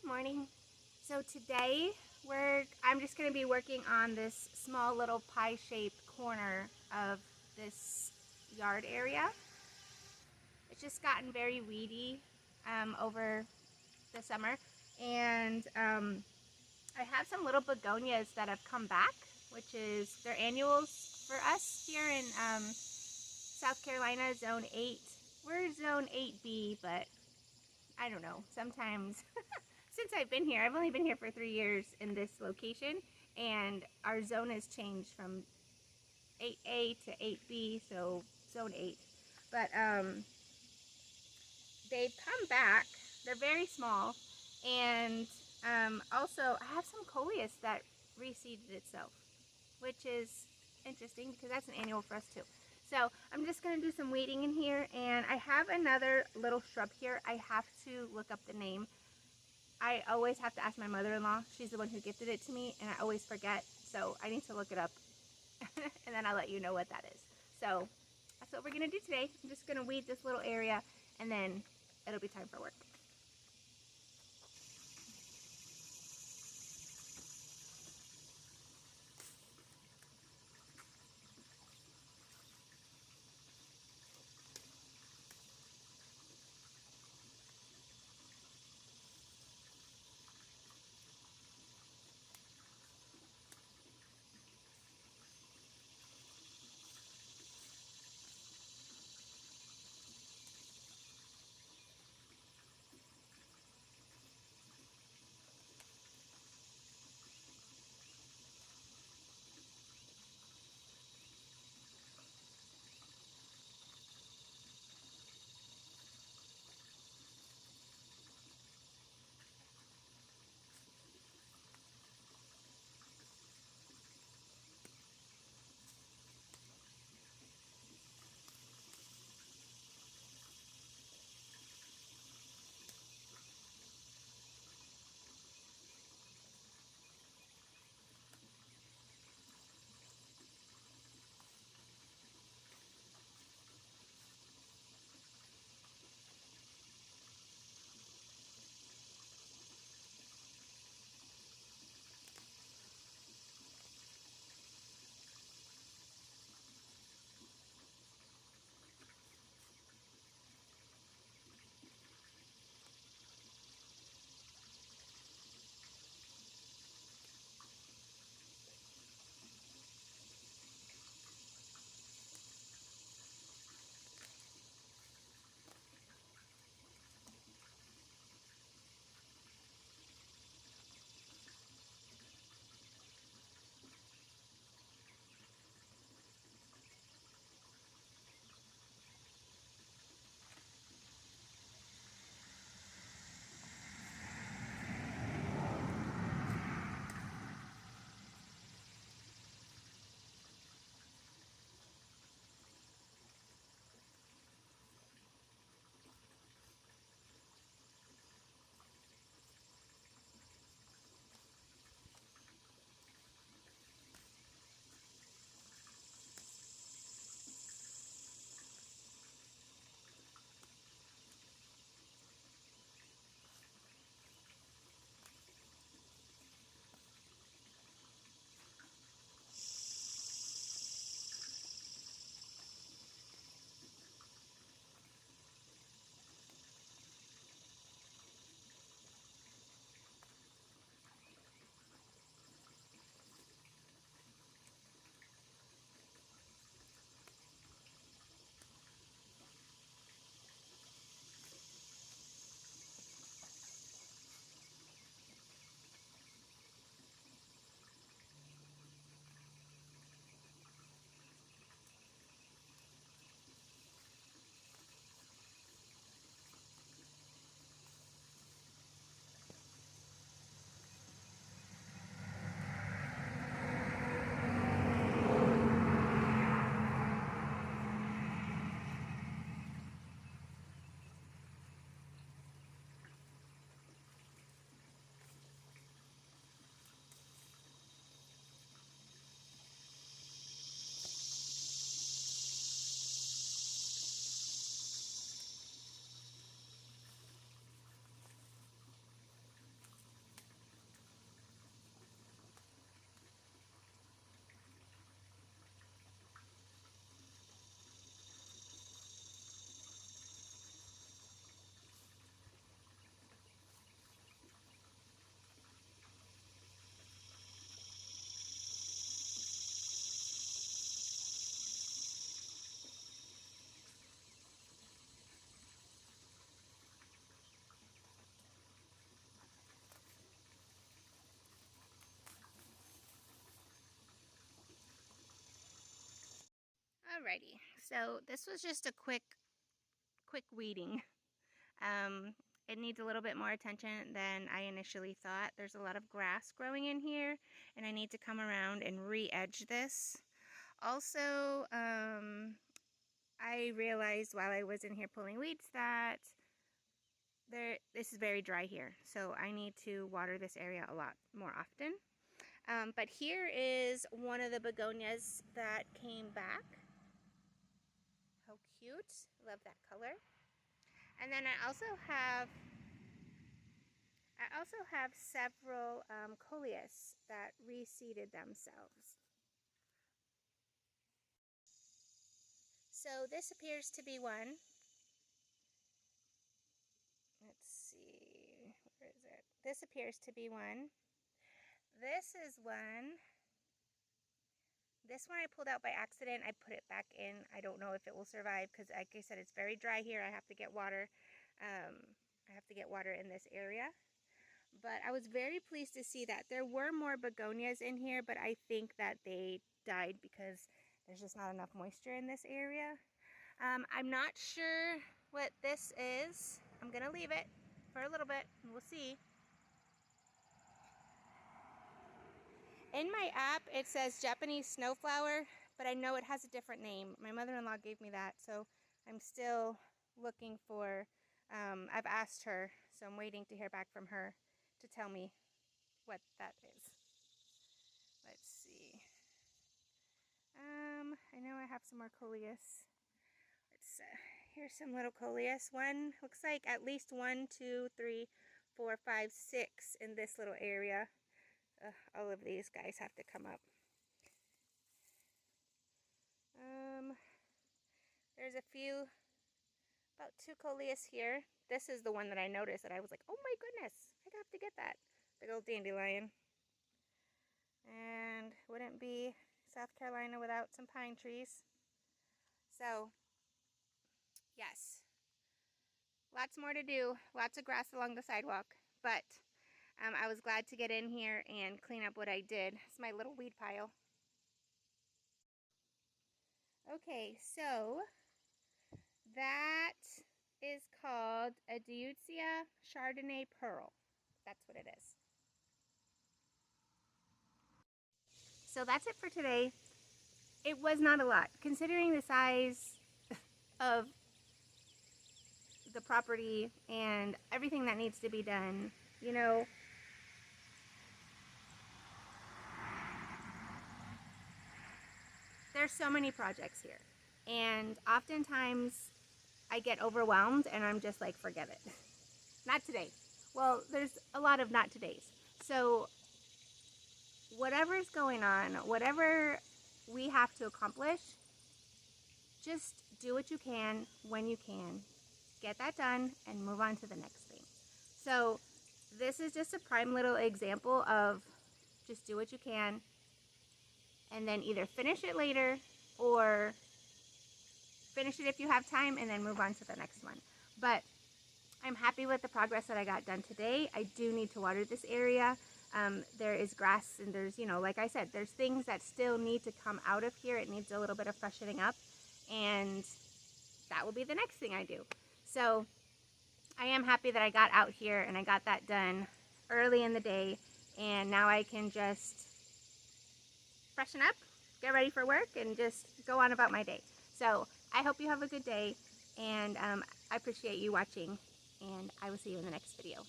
Morning. So today I'm just going to be working on this small little pie-shaped corner of this yard area. It's just gotten very weedy over the summer, and I have some little begonias that have come back, which is they're annuals for us here in South Carolina, Zone 8. We're Zone 8B, but I don't know, sometimes since I've been here, I've only been here for 3 years in this location, and our zone has changed from 8A to 8B, so Zone 8. But they've come back. They're very small, and also I have some Colius that reseeded itself, which is interesting because that's an annual for us too. So I'm just going to do some weeding in here, and I have another little shrub here. I have to look up the name. I always have to ask my mother-in-law. She's the one who gifted it to me, and I always forget, so I need to look it up, and then I'll let you know what that is. So that's what we're going to do today. I'm just going to weed this little area, and then it'll be time for work. Alrighty, so this was just a quick weeding. It needs a little bit more attention than I initially thought. There's a lot of grass growing in here, and I need to come around and re-edge this. Also, I realized while I was in here pulling weeds that this is very dry here, so I need to water this area a lot more often. But here is one of the begonias that came back. How cute. Love that color. And then I also have several Colius that reseeded themselves. So this appears to be one. Let's see, where is it? This appears to be one. This is one. This one I pulled out by accident. I put it back in. I don't know if it will survive because, like I said, it's very dry here. I have to get water. I have to get water in this area. But I was very pleased to see that there were more begonias in here, but I think that they died because there's just not enough moisture in this area. I'm not sure what this is. I'm gonna leave it for a little bit and we'll see. In my app it says Japanese snowflower, but I know it has a different name. My mother-in-law gave me that, so I'm still looking for, I've asked her, so I'm waiting to hear back from her to tell me what that is. Let's see. I know I have some more Colius. Here's some little Colius. One looks like at least 1, 2, 3, 4, 5, 6 in this little area. All of these guys have to come up. There's a few, about 2 Colius here. This is the one that I noticed that I was like, oh my goodness, I have to get that. Big old dandelion. And wouldn't be South Carolina without some pine trees. So, yes, lots more to do, lots of grass along the sidewalk, but I was glad to get in here and clean up what I did. It's my little weed pile. Okay, so that is called a Deutzia Chardonnay Pearl. That's what it is. So that's it for today. It was not a lot, considering the size of the property and everything that needs to be done. You know, there's so many projects here, and oftentimes I get overwhelmed and I'm just like, forget it. Not today. Well, there's a lot of not todays. So whatever's going on, whatever we have to accomplish, just do what you can when you can. Get that done and move on to the next thing. So this is just a prime little example of just do what you can and then either finish it later or finish it if you have time and then move on to the next one. But I'm happy with the progress that I got done today. I do need to water this area. There is grass and there's, you know, like I said, there's things that still need to come out of here. It needs a little bit of freshening up, and that will be the next thing I do. So I am happy that I got out here and I got that done early in the day, and now I can just freshen up, get ready for work, and just go on about my day. So I hope you have a good day, and I appreciate you watching, and I will see you in the next video.